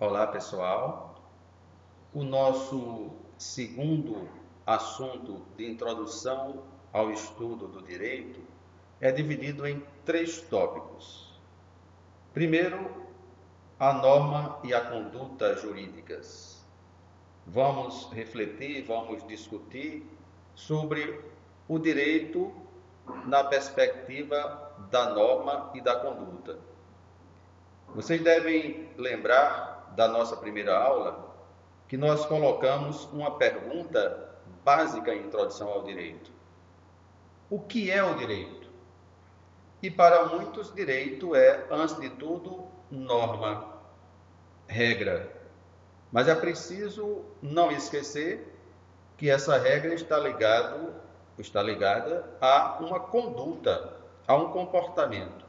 Olá, pessoal. O nosso segundo assunto de introdução ao estudo do direito é dividido em três tópicos. Primeiro, a norma e a conduta jurídicas. Vamos refletir, vamos discutir sobre o direito na perspectiva da norma e da conduta. Vocês devem lembrar da nossa primeira aula que nós colocamos uma pergunta básica em introdução ao direito. O que é o direito? E para muitos, direito é, antes de tudo, norma, regra. Mas é preciso não esquecer que essa regra está ligada a uma conduta, a um comportamento.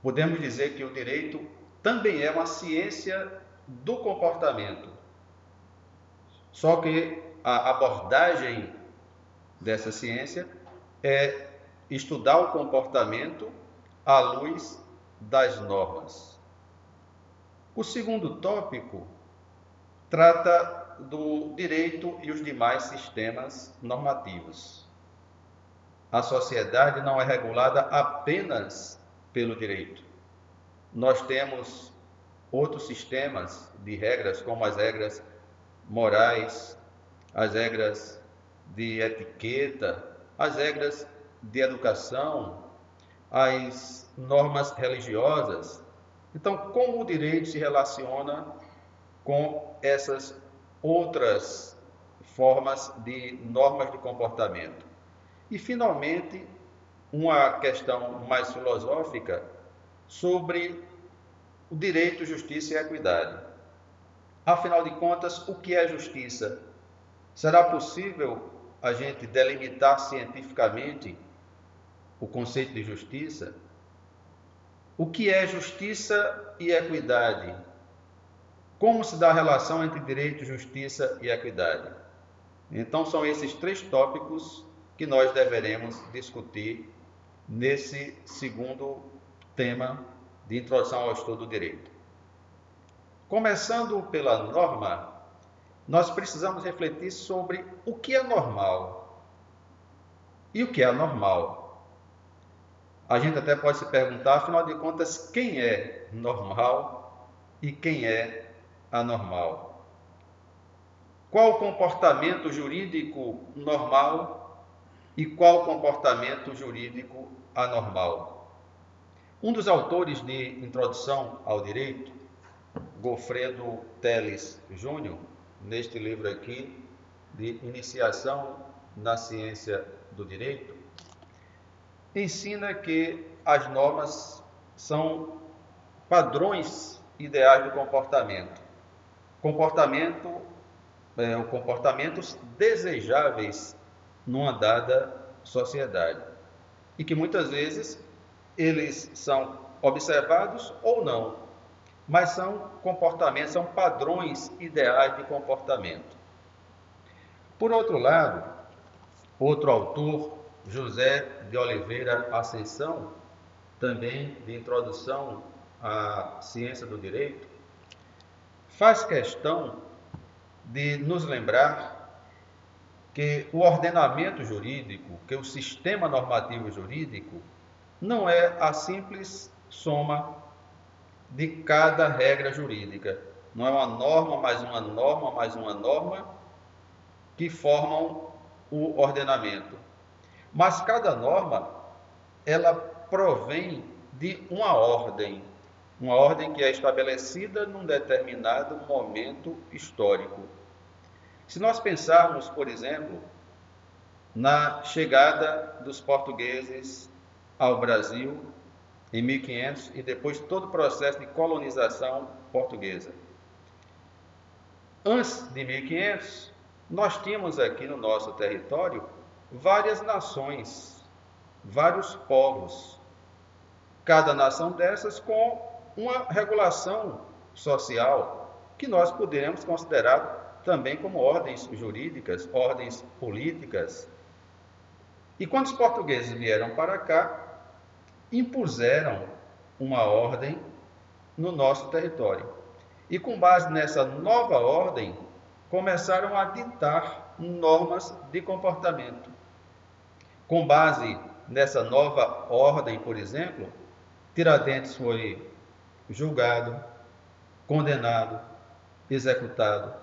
Podemos dizer que o direito também é uma ciência do comportamento. Só que a abordagem dessa ciência é estudar o comportamento à luz das normas. O segundo tópico trata do direito e os demais sistemas normativos. A sociedade não é regulada apenas pelo direito. Nós temos outros sistemas de regras, como as regras morais, as regras de etiqueta, as regras de educação, as normas religiosas. Então, como o direito se relaciona com essas outras formas de normas de comportamento? E, finalmente, uma questão mais filosófica sobre o direito, justiça e equidade. Afinal de contas, o que é justiça? Será possível a gente delimitar cientificamente o conceito de justiça? O que é justiça e equidade? Como se dá a relação entre direito, justiça e equidade? Então, são esses três tópicos que nós deveremos discutir nesse segundo tema de introdução ao estudo do direito. Começando pela norma, nós precisamos refletir sobre o que é normal e o que é anormal. A gente até pode se perguntar, afinal de contas, quem é normal e quem é anormal? Qual o comportamento jurídico normal e qual o comportamento jurídico anormal? Um dos autores de Introdução ao Direito, Goffredo Teles Júnior, neste livro aqui, de Iniciação na Ciência do Direito, ensina que as normas são padrões ideais do comportamento. Comportamentos desejáveis numa dada sociedade. E que muitas vezes eles são observados ou não, mas são comportamentos, são padrões ideais de comportamento. Por outro lado, outro autor, José de Oliveira Ascensão, também de Introdução à Ciência do Direito, faz questão de nos lembrar que o ordenamento jurídico, que o sistema normativo jurídico, não é a simples soma de cada regra jurídica. Não é uma norma, mais uma norma, mais uma norma que formam o ordenamento. Mas cada norma, ela provém de uma ordem que é estabelecida num determinado momento histórico. Se nós pensarmos, por exemplo, na chegada dos portugueses ao Brasil em 1500 e depois todo o processo de colonização portuguesa. Antes de 1500, nós tínhamos aqui no nosso território várias nações, vários povos, cada nação dessas com uma regulação social que nós poderíamos considerar também como ordens jurídicas, ordens políticas. E quando os portugueses vieram para cá, impuseram uma ordem no nosso território. E com base nessa nova ordem, começaram a ditar normas de comportamento. Com base nessa nova ordem, por exemplo, Tiradentes foi julgado, condenado, executado.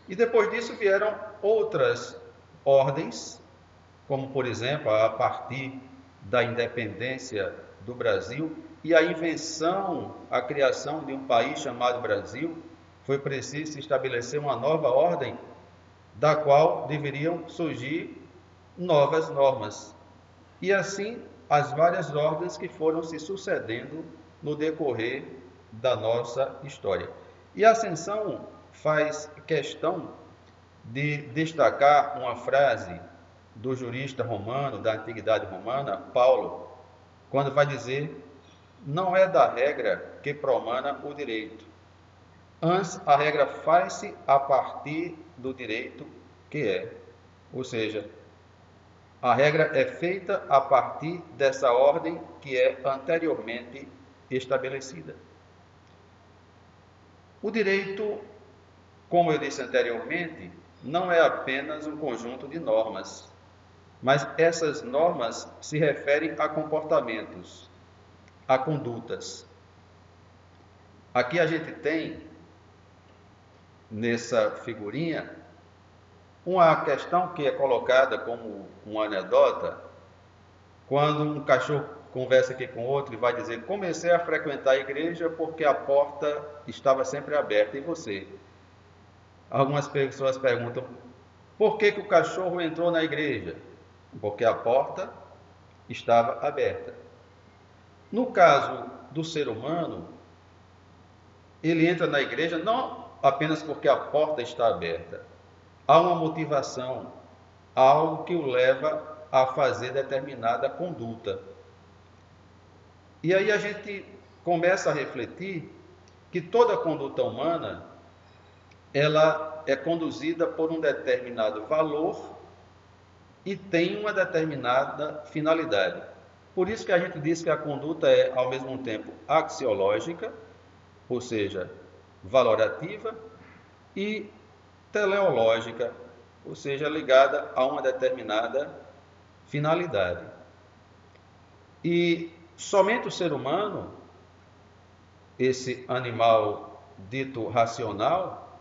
E depois disso vieram outras ordens, como por exemplo, a partir da independência do Brasil e a invenção, a criação de um país chamado Brasil, foi preciso estabelecer uma nova ordem, da qual deveriam surgir novas normas. E assim, as várias ordens que foram se sucedendo no decorrer da nossa história. E a Ascensão faz questão de destacar uma frase do jurista romano, da antiguidade romana, Paulo, quando vai dizer: não é da regra que promana o direito, antes a regra faz-se a partir do direito que é. Ou seja, a regra é feita a partir dessa ordem que é anteriormente estabelecida. O direito, como eu disse anteriormente, não é apenas um conjunto de normas, mas essas normas se referem a comportamentos, a condutas. Aqui a gente tem, nessa figurinha, uma questão que é colocada como uma anedota, quando um cachorro conversa aqui com outro e vai dizer: comecei a frequentar a igreja porque a porta estava sempre aberta. E você? Algumas pessoas perguntam: por que o cachorro entrou na igreja? Porque a porta estava aberta. No caso do ser humano, ele entra na igreja não apenas porque a porta está aberta. Há uma motivação, algo que o leva a fazer determinada conduta. E aí a gente começa a refletir que toda conduta humana, ela é conduzida por um determinado valor e tem uma determinada finalidade. Por isso que a gente diz que a conduta é, ao mesmo tempo, axiológica, ou seja, valorativa, e teleológica, ou seja, ligada a uma determinada finalidade. E somente o ser humano, esse animal dito racional,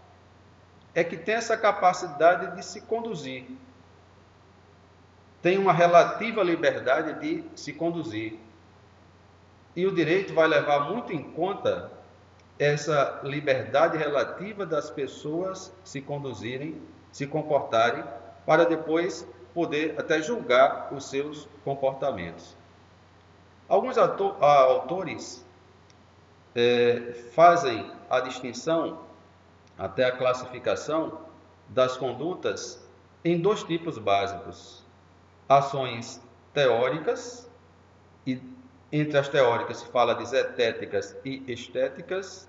é que tem essa capacidade de se conduzir. Tem uma relativa liberdade de se conduzir. E o direito vai levar muito em conta essa liberdade relativa das pessoas se conduzirem, se comportarem, para depois poder até julgar os seus comportamentos. Alguns autores fazem a distinção, até a classificação, das condutas em dois tipos básicos: ações teóricas, e entre as teóricas se fala de zetéticas e estéticas,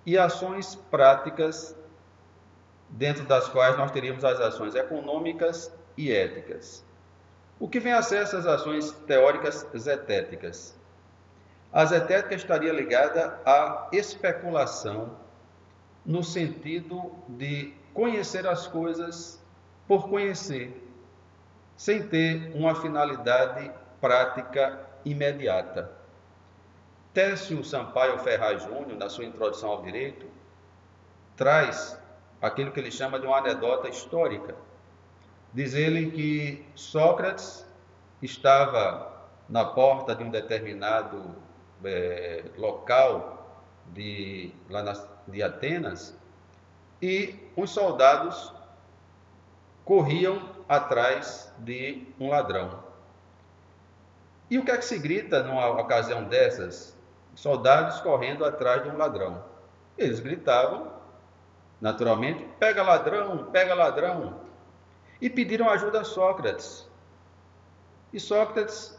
e ações práticas, dentro das quais nós teríamos as ações econômicas e éticas. O que vem a ser essas ações teóricas zetéticas? A zetética estaria ligada à especulação, no sentido de conhecer as coisas por conhecer, sem ter uma finalidade prática imediata. Tércio Sampaio Ferraz Júnior, na sua introdução ao direito, traz aquilo que ele chama de uma anedota histórica. Diz ele que Sócrates estava na porta de um determinado local de Atenas, e os soldados corriam atrás de um ladrão. E o que é que se grita numa ocasião dessas? Soldados correndo atrás de um ladrão. Eles gritavam, naturalmente: pega ladrão, pega ladrão. E pediram ajuda a Sócrates. E Sócrates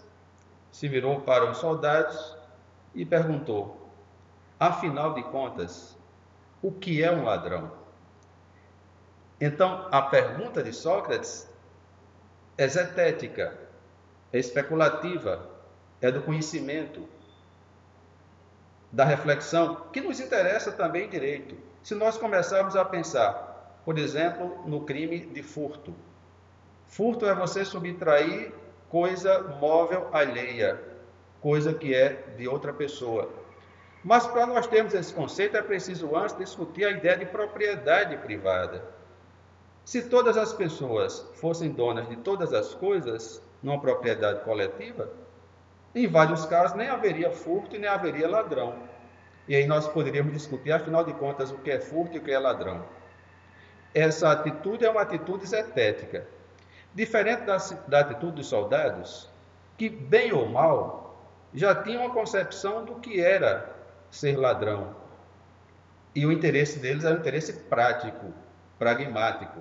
se virou para os soldados e perguntou: afinal de contas, o que é um ladrão? Então, a pergunta de Sócrates é zetética, é especulativa, é do conhecimento. da reflexão que nos interessa também em direito. Se nós começarmos a pensar, por exemplo, no crime de furto. Furto é você subtrair coisa móvel alheia, coisa que é de outra pessoa. Mas para nós termos esse conceito é preciso antes discutir a ideia de propriedade privada. Se todas as pessoas fossem donas de todas as coisas numa propriedade coletiva, em vários casos nem haveria furto e nem haveria ladrão. E aí nós poderíamos discutir, afinal de contas, o que é furto e o que é ladrão. Essa atitude é uma atitude zetética. Diferente da atitude dos soldados, que, bem ou mal, já tinham uma concepção do que era ser ladrão. E o interesse deles era um interesse prático, pragmático.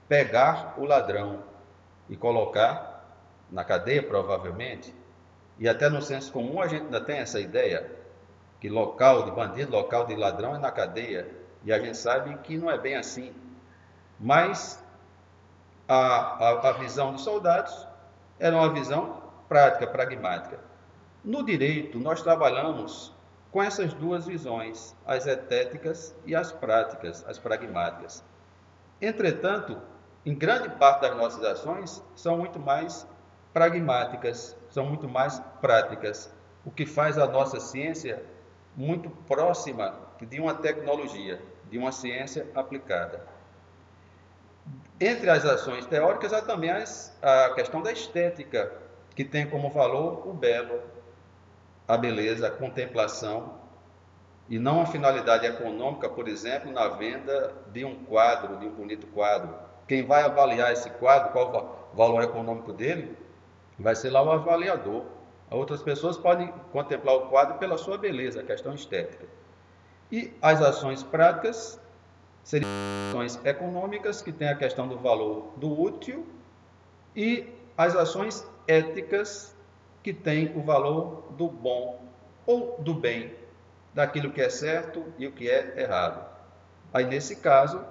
Pegar o ladrão e colocar na cadeia, provavelmente. E até no senso comum a gente ainda tem essa ideia, que local de bandido, local de ladrão é na cadeia. E a gente sabe que não é bem assim. Mas a visão dos soldados era uma visão prática, pragmática. No direito, nós trabalhamos com essas duas visões, as etéticas e as práticas, as pragmáticas. Entretanto, em grande parte das nossas ações são muito mais pragmáticas, são muito mais práticas, o que faz a nossa ciência muito próxima de uma tecnologia, de uma ciência aplicada. Entre as ações teóricas há também a questão da estética, que tem como valor o belo, a beleza, a contemplação, e não a finalidade econômica, por exemplo, na venda de um quadro, de um bonito quadro. Quem vai avaliar esse quadro, qual o valor econômico dele, vai ser lá o avaliador. Outras pessoas podem contemplar o quadro pela sua beleza, a questão estética. E as ações práticas seriam ações econômicas, que tem a questão do valor do útil, e as ações éticas, que tem o valor do bom ou do bem, daquilo que é certo e o que é errado. Aí, nesse caso,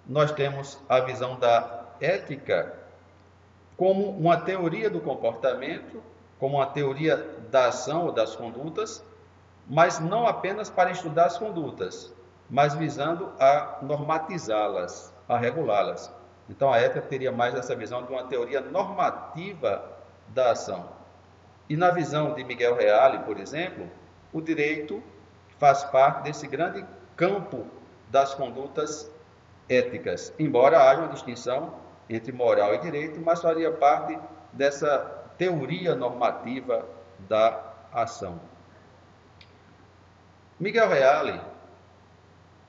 nós temos a visão da ética como uma teoria do comportamento, como uma teoria da ação ou das condutas, mas não apenas para estudar as condutas, mas visando a normatizá-las, a regulá-las. Então, a ética teria mais essa visão de uma teoria normativa da ação. E na visão de Miguel Reale, por exemplo, o direito faz parte desse grande campo das condutas éticas, embora haja uma distinção entre moral e direito, mas faria parte dessa teoria normativa da ação. Miguel Reale,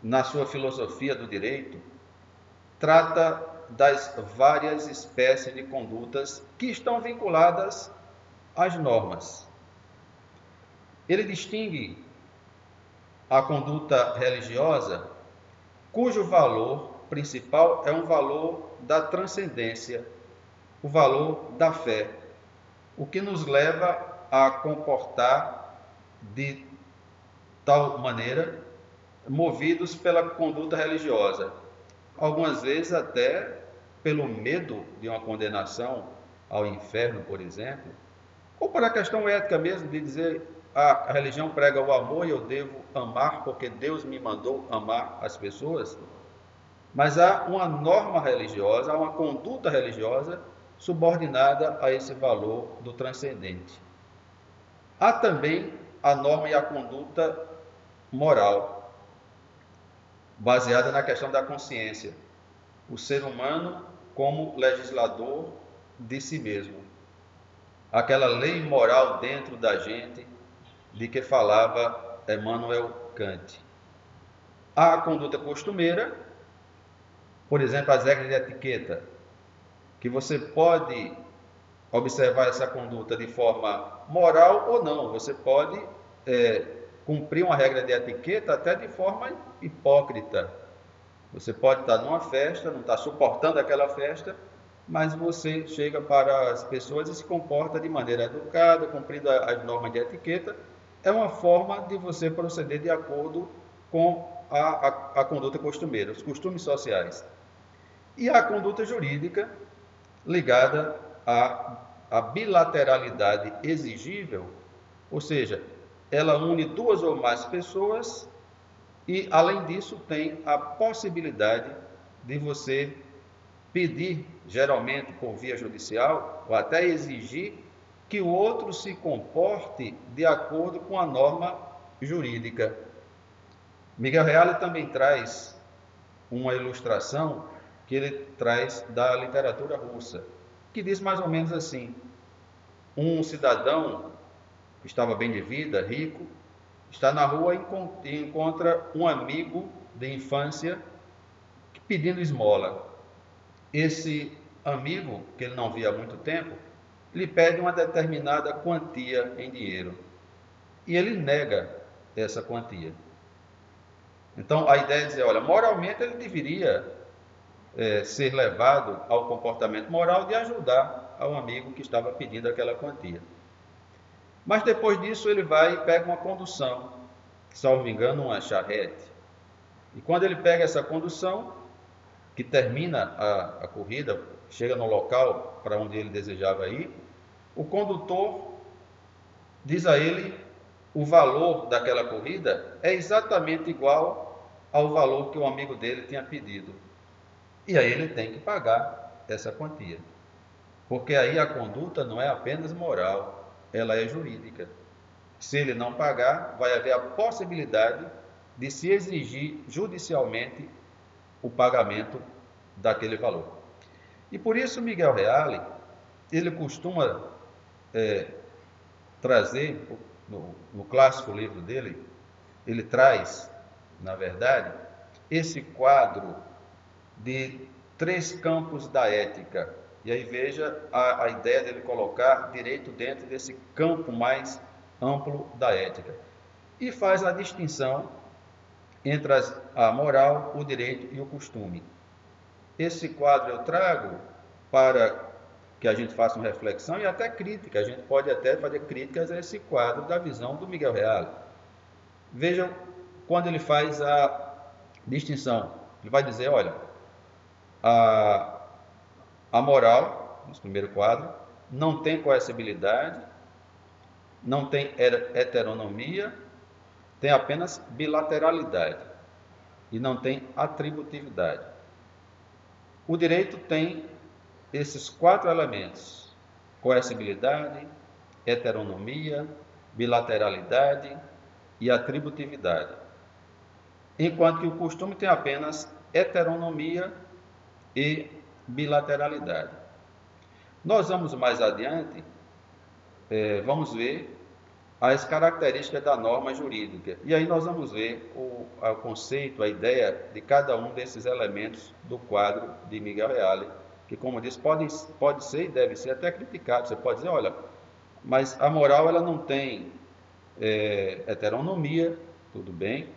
na sua filosofia do direito, trata das várias espécies de condutas que estão vinculadas às normas. Ele distingue a conduta religiosa, cujo valor principal é um valor da transcendência, o valor da fé, o que nos leva a comportar de tal maneira, movidos pela conduta religiosa, algumas vezes até pelo medo de uma condenação ao inferno, por exemplo, ou para a questão ética mesmo, de dizer a religião prega o amor e eu devo amar porque Deus me mandou amar as pessoas. Mas há uma norma religiosa, há uma conduta religiosa subordinada a esse valor do transcendente. Há também a norma e a conduta moral, baseada na questão da consciência. O ser humano como legislador de si mesmo. Aquela lei moral dentro da gente de que falava Immanuel Kant. Há a conduta costumeira, por exemplo, as regras de etiqueta, que você pode observar essa conduta de forma moral ou não. Você pode cumprir uma regra de etiqueta até de forma hipócrita. Você pode estar numa festa, não está suportando aquela festa, mas você chega para as pessoas e se comporta de maneira educada, cumprindo as normas de etiqueta. É uma forma de você proceder de acordo com a conduta costumeira, os costumes sociais. E a conduta jurídica, ligada à bilateralidade exigível, ou seja, ela une duas ou mais pessoas e, além disso, tem a possibilidade de você pedir, geralmente por via judicial, ou até exigir que o outro se comporte de acordo com a norma jurídica. Miguel Reale também traz uma ilustração que ele traz da literatura russa, que diz mais ou menos assim: um cidadão que estava bem de vida, rico, está na rua e encontra um amigo de infância pedindo esmola. Esse amigo, que ele não via há muito tempo, lhe pede uma determinada quantia em dinheiro e ele nega essa quantia. Então a ideia é dizer, olha, moralmente ele deveria ser levado ao comportamento moral de ajudar ao amigo que estava pedindo aquela quantia. Mas depois disso ele vai e pega uma condução, salvo me engano, uma charrete. E quando ele pega essa condução, que termina a corrida, chega no local para onde ele desejava ir, o condutor diz a ele o valor daquela corrida é exatamente igual ao valor que o amigo dele tinha pedido. E aí ele tem que pagar essa quantia. Porque aí a conduta não é apenas moral, ela é jurídica. Se ele não pagar, vai haver a possibilidade de se exigir judicialmente o pagamento daquele valor. E por isso Miguel Reale, ele costuma trazer, no clássico livro dele, ele traz, na verdade, esse quadro de 3 campos da ética. E aí veja a ideia dele colocar direito dentro desse campo mais amplo da ética. E faz a distinção entre a moral, o direito e o costume. Esse quadro eu trago para que a gente faça uma reflexão e até crítica. A gente pode até fazer críticas a esse quadro da visão do Miguel Reale. Vejam quando ele faz a distinção. Ele vai dizer, olha, a moral, no primeiro quadro, não tem coercibilidade, não tem heteronomia, tem apenas bilateralidade e não tem atributividade. O direito tem esses 4 elementos: coercibilidade, heteronomia, bilateralidade e atributividade. Enquanto que o costume tem apenas heteronomia e bilateralidade. Nós vamos mais adiante, vamos ver as características da norma jurídica. E aí nós vamos ver o conceito, a ideia de cada um desses elementos do quadro de Miguel Reale, que, como eu disse, pode ser e deve ser até criticado. Você pode dizer, olha, mas a moral ela não tem heteronomia, tudo bem,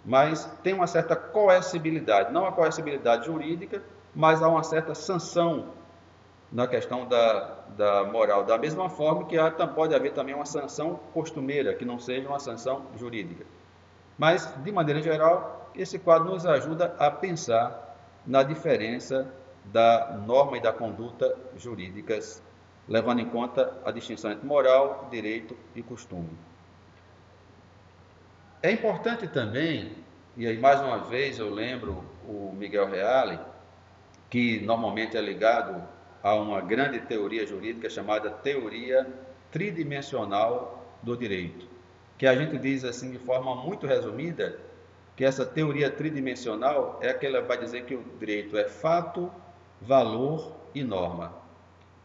mas tem uma certa coercibilidade, não a coercibilidade jurídica, mas há uma certa sanção na questão da moral, da mesma forma que pode haver também uma sanção costumeira, que não seja uma sanção jurídica. Mas, de maneira geral, esse quadro nos ajuda a pensar na diferença da norma e da conduta jurídicas, levando em conta a distinção entre moral, direito e costume. É importante também, e aí mais uma vez eu lembro o Miguel Reale, que normalmente é ligado a uma grande teoria jurídica chamada teoria tridimensional do direito, que a gente diz assim de forma muito resumida, que essa teoria tridimensional é aquela que vai dizer que o direito é fato, valor e norma.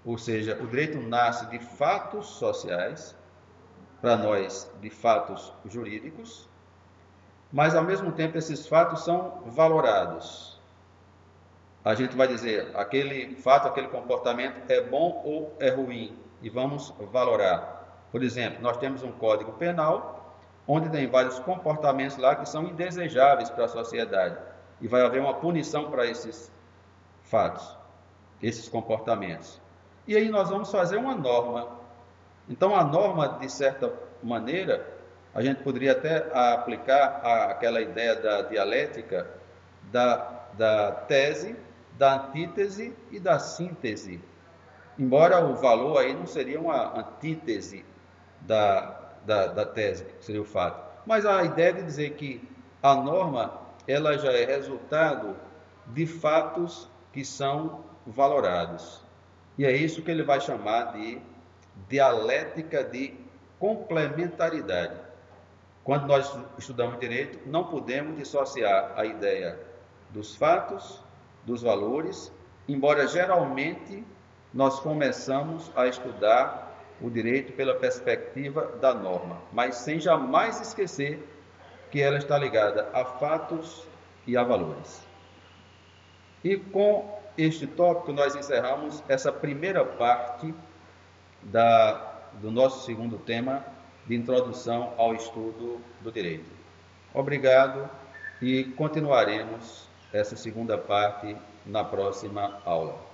Ou seja, o direito nasce de fatos sociais, para nós de fatos jurídicos, mas ao mesmo tempo esses fatos são valorados. A gente vai dizer, aquele fato, aquele comportamento é bom ou é ruim, e vamos valorar. Por exemplo, nós temos um Código Penal, onde tem vários comportamentos lá que são indesejáveis para a sociedade, e vai haver uma punição para esses fatos, esses comportamentos. E aí nós vamos fazer uma norma. Então a norma, de certa maneira, a gente poderia até aplicar aquela ideia da dialética, da tese, da antítese e da síntese. Embora o valor aí não seria uma antítese da tese, que seria o fato. Mas a ideia de dizer que a norma ela já é resultado de fatos que são valorados. E é isso que ele vai chamar de dialética de complementaridade. Quando nós estudamos direito, não podemos dissociar a ideia dos fatos, dos valores, embora geralmente nós começamos a estudar o direito pela perspectiva da norma, mas sem jamais esquecer que ela está ligada a fatos e a valores. E com este tópico nós encerramos essa primeira parte do nosso segundo tema de introdução ao estudo do direito. Obrigado e continuaremos essa segunda parte na próxima aula.